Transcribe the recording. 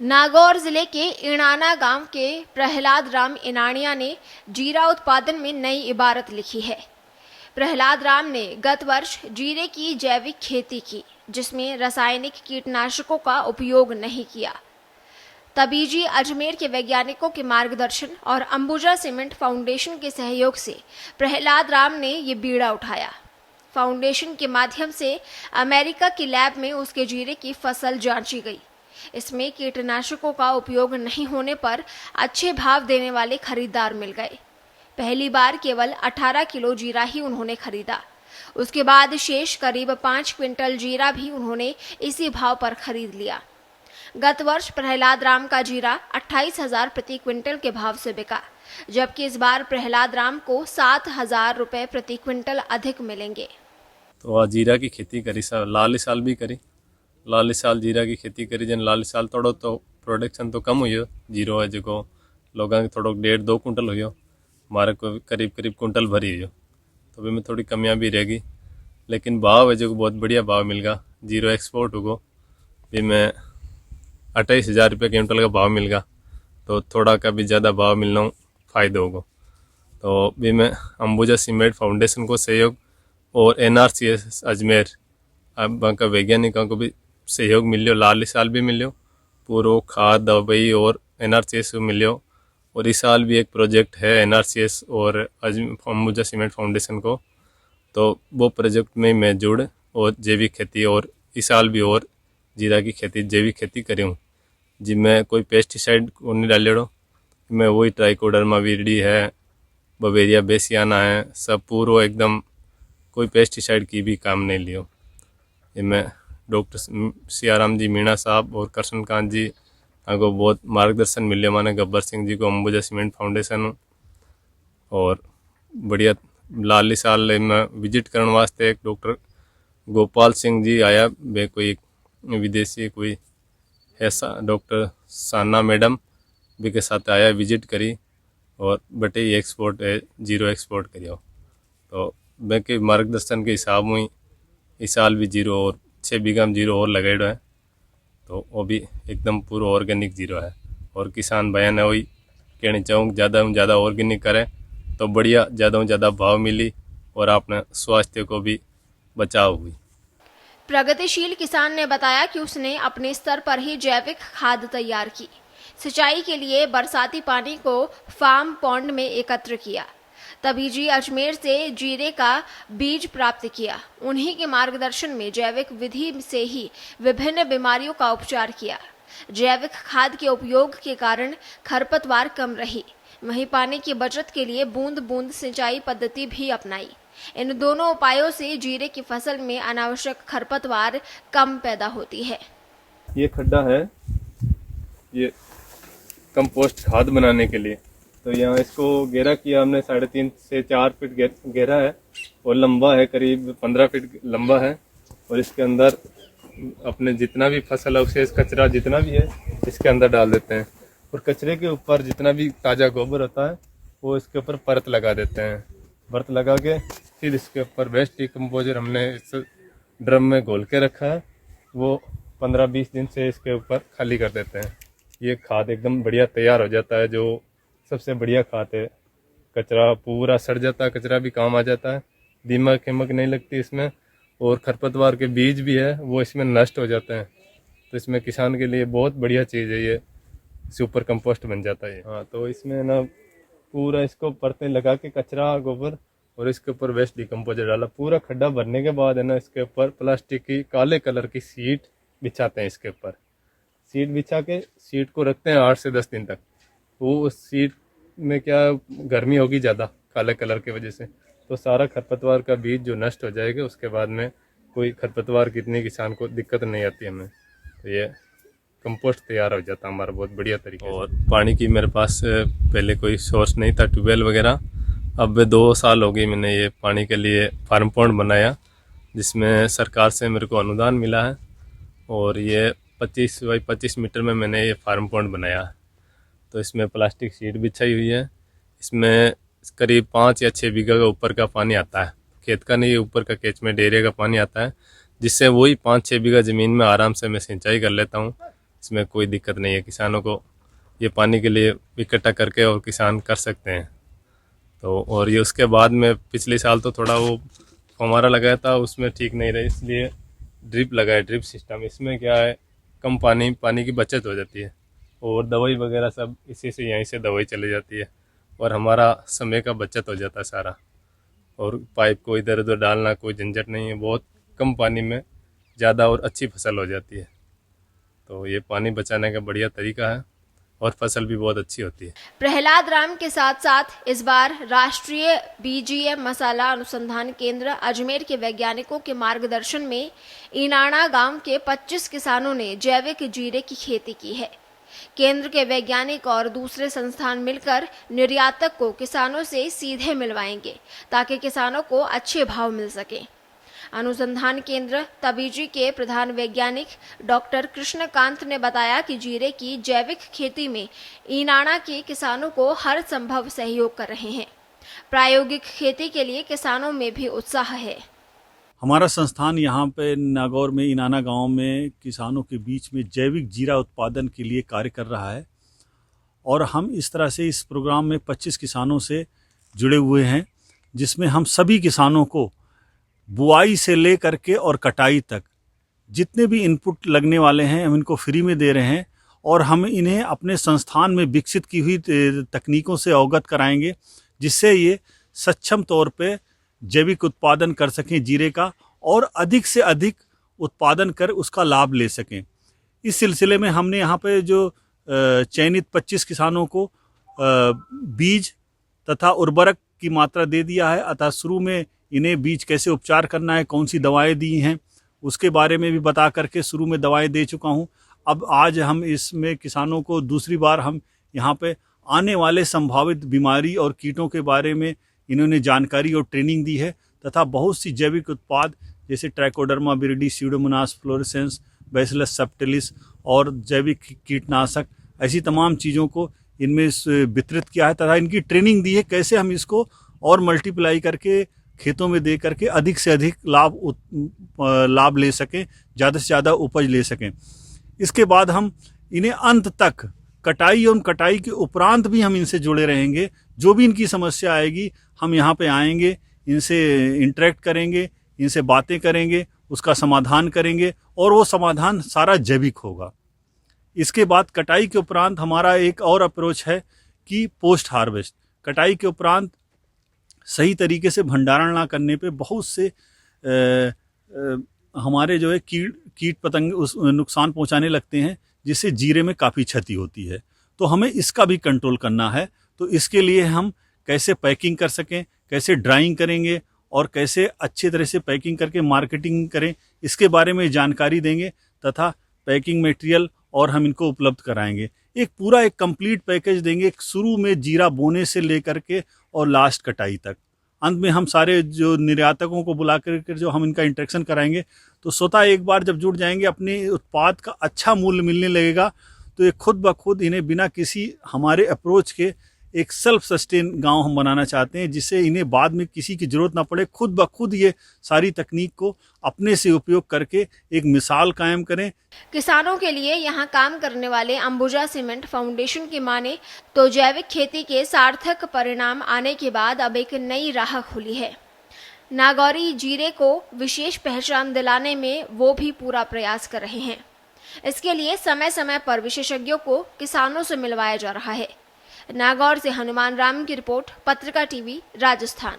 नागौर जिले के इणाना गांव के प्रहलाद राम इनानिया ने जीरा उत्पादन में नई इबारत लिखी है। प्रहलाद राम ने गत वर्ष जीरे की जैविक खेती की, जिसमें रासायनिक कीटनाशकों का उपयोग नहीं किया। तबीजी अजमेर के वैज्ञानिकों के मार्गदर्शन और अंबुजा सीमेंट फाउंडेशन के सहयोग से प्रहलाद राम ने ये बीड़ा उठाया। फाउंडेशन के माध्यम से अमेरिका की लैब में उसके जीरे की फसल जांची गई। इसमें कीटनाशकों का उपयोग नहीं होने पर अच्छे भाव देने वाले खरीदार मिल गए। पहली बार केवल 18 किलो जीरा ही उन्होंने खरीदा। उसके बाद शेष करीब 5 क्विंटल जीरा भी उन्होंने इसी भाव पर खरीद लिया। गत वर्ष प्रहलाद राम का जीरा 28,000 प्रति क्विंटल के भाव से बिका, जबकि इस बार प्रहलाद राम को 7,000 रुपए प्रति क्विंटल अधिक मिलेंगे। तो आ जीरा की खेती करी लाल साल भी करी, लाल साल जीरा की खेती करी। जन लाल साल थोड़ो तो प्रोडक्शन तो कम हुई, जीरो है जो लोगों के थोड़ा 1.5-2 कुंटल हुई, हमारे को करीब कुंटल भरी हुई। तो भी में थोड़ी कमियां भी रहेगी, लेकिन भाव है जो बहुत बढ़िया भाव मिलगा। जीरो एक्सपोर्ट होगो भी में 28,000 रुपये क्विंटल का भाव मिलगा, तो थोड़ा का भी ज़्यादा भाव मिलना फ़ायदा होगा। तो भी में अंबुजा सीमेंट फाउंडेशन को सहयोग और NRCS अजमेर का वैज्ञानिकों को भी सहयोग मिलियो, लाल साल भी मिलियो, पूरा खाद दवाई और NRCS को मिलियो। और इस साल भी एक प्रोजेक्ट है NRCS और अंबुजा सीमेंट फाउंडेशन को, तो वो प्रोजेक्ट में मैं जुड़ और जैविक खेती और इस साल भी और जीरा की खेती जैविक खेती करी हूँ, जिसमें कोई पेस्टिसाइड को नहीं डालेड़ो। मैं वही ट्राइकोडर्मा विरिडी है, बवेरिया बेसियाना है, सब पूरा एकदम कोई पेस्टिसाइड की भी काम नहीं लियो। इनमें डॉक्टर सियाराम जी मीणा साहब और कृष्णकांत जी को बहुत मार्गदर्शन मिले, माने गब्बर सिंह जी को अंबुजा सीमेंट फाउंडेशन। और बढ़िया लाली साल में विजिट करने वास्ते एक डॉक्टर गोपाल सिंह जी आया, वे कोई विदेशी कोई है डॉक्टर साना मैडम भी के साथ आया, विजिट करी और बटे एक्सपोर्ट जीरो एक्सपोर्ट करियो। तो वे के मार्गदर्शन के हिसाब में इस साल भी जीरो और 6 बीघा में जीरो और लगाएड़ा है, तो वो भी एकदम पूरा ऑर्गेनिक जीरो है। और किसान बयान है वही कहना चाहूँ, ज़्यादा में ज़्यादा ऑर्गेनिक करें तो बढ़िया ज़्यादा में ज़्यादा भाव मिली और अपने स्वास्थ्य को भी बचाव हुई। प्रगतिशील किसान ने बताया कि उसने अपने स्तर पर ही जैविक खाद तैयार की। सिंचाई के लिए बरसाती पानी को फार्म पॉन्ड में एकत्र किया। तबीजी अजमेर से जीरे का बीज प्राप्त किया। उन्हीं के मार्गदर्शन में जैविक विधि से ही विभिन्न बीमारियों का उपचार किया। जैविक खाद के उपयोग के कारण खरपतवार कम रही। वहीं पानी की बचत के लिए बूंद बूंद सिंचाई पद्धति भी अपनाई। इन दोनों उपायों से जीरे की फसल में अनावश्यक खरपतवार कम पैदा होती है। ये खड्डा है, ये कंपोस्ट खाद बनाने के लिए, तो यहाँ इसको घेरा किया हमने 3.5 से 4 फीट गहरा है और लंबा है, करीब 15 फीट लंबा है। और इसके अंदर अपने जितना भी फसल अवशेष कचरा जितना भी है इसके अंदर डाल देते हैं, और कचरे के ऊपर जितना भी ताज़ा गोबर होता है वो इसके ऊपर परत लगा देते हैं। परत लगा के फिर इसके ऊपर वेस्ट डिकम्पोजर हमने इस ड्रम में घोल के रखा है, वो 15-20 दिन से इसके ऊपर खाली कर देते हैं। ये खाद एकदम बढ़िया तैयार हो जाता है, जो सबसे बढ़िया खाद है। कचरा पूरा सड़ जाता है, कचरा भी काम आ जाता है, दीमक खेमक नहीं लगती इसमें, और खरपतवार के बीज भी है वो इसमें नष्ट हो जाते हैं। तो इसमें किसान के लिए बहुत बढ़िया चीज़ है, ये सुपर कंपोस्ट बन जाता है। हाँ, तो इसमें ना पूरा इसको परतें लगा के कचरा गोबर और इसके ऊपर वेस्ट डिकम्पोजर डाला। पूरा खड्डा भरने के बाद है ना इसके ऊपर प्लास्टिक की काले कलर की सीट बिछाते हैं। इसके ऊपर सीट बिछा के सीट को रखते हैं 8 से 10 दिन तक। वो उस सीट में क्या गर्मी होगी ज़्यादा काले कलर की वजह से, तो सारा खरपतवार का बीज जो नष्ट हो जाएगा, उसके बाद में कोई खरपतवार कितने किसान को दिक्कत नहीं आती हमें। तो ये कंपोस्ट तैयार हो जाता हमारा बहुत बढ़िया तरीके। और पानी की मेरे पास पहले कोई सोर्स नहीं था, ट्यूबवेल वगैरह। अब 2 साल हो गई मैंने ये पानी के लिए फार्म पॉन्ड बनाया, जिसमें सरकार से मेरे को अनुदान मिला है। और ये 25 बाई 25 मीटर में मैंने ये फार्म पॉन्ड बनाया है। तो इसमें प्लास्टिक शीट बिछाई हुई है। इसमें करीब 5 या 6 बीघा का ऊपर का पानी आता है, खेत का नहीं, ऊपर का कैचमेंट एरिया का पानी आता है, जिससे वही 5-6 बीघा ज़मीन में आराम से मैं सिंचाई कर लेता हूँ। इसमें कोई दिक्कत नहीं है। किसानों को ये पानी के लिए इकट्ठा करके और किसान कर सकते हैं। तो और ये उसके बाद में पिछले साल तो थोड़ा वो फव्वारा लगाया था, उसमें ठीक नहीं रहे, इसलिए ड्रिप लगाया, ड्रिप सिस्टम। इसमें क्या है, कम पानी की बचत हो जाती है और दवाई वगैरह सब इसी से यहीं से दवाई चली जाती है और हमारा समय का बचत हो जाता है सारा। और पाइप को इधर उधर डालना कोई झंझट नहीं है, बहुत कम पानी में ज़्यादा और अच्छी फसल हो जाती है। तो ये पानी बचाने का बढ़िया तरीका है और फसल भी बहुत अच्छी होती है। प्रहलाद राम के साथ साथ इस बार राष्ट्रीय बीजीएम मसाला अनुसंधान केंद्र अजमेर के वैज्ञानिकों के मार्गदर्शन में इनाना गांव के 25 किसानों ने जैविक जीरे की खेती की है। केंद्र के वैज्ञानिक और दूसरे संस्थान मिलकर निर्यातक को किसानों से सीधे मिलवाएंगे ताकि किसानों को अच्छे भाव मिल सके। अनुसंधान केंद्र तबीजी के प्रधान वैज्ञानिक डॉक्टर कृष्णकांत ने बताया कि जीरे की जैविक खेती में इनाना के किसानों को हर संभव सहयोग कर रहे हैं। प्रायोगिक खेती के लिए किसानों में भी उत्साह है। हमारा संस्थान यहाँ पे नागौर में इनाना गांव में किसानों के बीच में जैविक जीरा उत्पादन के लिए कार्य कर रहा है और हम इस तरह से इस प्रोग्राम में 25 किसानों से जुड़े हुए हैं, जिसमें हम सभी किसानों को बुआई से ले करके और कटाई तक जितने भी इनपुट लगने वाले हैं हम इनको फ्री में दे रहे हैं और हम इन्हें अपने संस्थान में विकसित की हुई तकनीकों से अवगत कराएंगे, जिससे ये सक्षम तौर पे जैविक उत्पादन कर सकें जीरे का और अधिक से अधिक उत्पादन कर उसका लाभ ले सकें। इस सिलसिले में हमने यहाँ पे जो चयनित 25 किसानों को बीज तथा उर्वरक की मात्रा दे दिया है, अतः शुरू में इन्हें बीज कैसे उपचार करना है, कौन सी दवाएं दी हैं उसके बारे में भी बता करके शुरू में दवाएं दे चुका हूं। अब आज हम इसमें किसानों को दूसरी बार हम यहाँ पे आने वाले संभावित बीमारी और कीटों के बारे में इन्होंने जानकारी और ट्रेनिंग दी है तथा बहुत सी जैविक उत्पाद जैसे trichoderma viride, Pseudomonas fluorescence, bacillus subtilis और जैविक कीटनाशक, ऐसी तमाम चीज़ों को इनमें वितरित किया है तथा इनकी ट्रेनिंग दी है कैसे हम इसको और मल्टीप्लाई करके खेतों में दे करके अधिक से अधिक लाभ ले सकें, ज़्यादा से ज़्यादा उपज ले सकें। इसके बाद हम इन्हें अंत तक कटाई और कटाई के उपरांत भी हम इनसे जुड़े रहेंगे। जो भी इनकी समस्या आएगी हम यहाँ पे आएंगे, इनसे इंटरेक्ट करेंगे, इनसे बातें करेंगे, उसका समाधान करेंगे और वो समाधान सारा जैविक होगा। इसके बाद कटाई के उपरांत हमारा एक और अप्रोच है कि पोस्ट हार्वेस्ट, कटाई के उपरांत सही तरीके से भंडारण ना करने पे बहुत से हमारे जो है कीट पतंग उस नुकसान पहुंचाने लगते हैं, जिससे जीरे में काफ़ी क्षति होती है। तो हमें इसका भी कंट्रोल करना है। तो इसके लिए हम कैसे पैकिंग कर सकें, कैसे ड्राइंग करेंगे और कैसे अच्छी तरह से पैकिंग करके मार्केटिंग करें, इसके बारे में जानकारी देंगे तथा पैकिंग मटेरियल और हम इनको उपलब्ध कराएंगे। एक कंप्लीट पैकेज देंगे, शुरू में जीरा बोने से लेकर के और लास्ट कटाई तक। अंत में हम सारे जो निर्यातकों को बुला कर जो हम इनका इंटरेक्शन कराएंगे, तो स्वतः एक बार जब जुड़ जाएंगे, अपने उत्पाद का अच्छा मूल्य मिलने लगेगा, तो ये खुद ब खुद इन्हें बिना किसी हमारे अप्रोच के एक सेल्फ सस्टेन गांव हम बनाना चाहते हैं, जिससे इन्हें बाद में किसी की ज़रूरत ना पड़े, खुद ब खुद ये सारी तकनीक को अपने से उपयोग करके एक मिसाल कायम करें। किसानों के लिए यहाँ काम करने वाले अंबुजा सीमेंट फाउंडेशन की माने तो जैविक खेती के सार्थक परिणाम आने के बाद अब एक नई राह खुली है। नागौरी जीरे को विशेष पहचान दिलाने में वो भी पूरा प्रयास कर रहे हैं। इसके लिए समय समय पर विशेषज्ञों को किसानों से मिलवाया जा रहा है। नागौर से हनुमान राम की रिपोर्ट, पत्रिका टीवी, राजस्थान।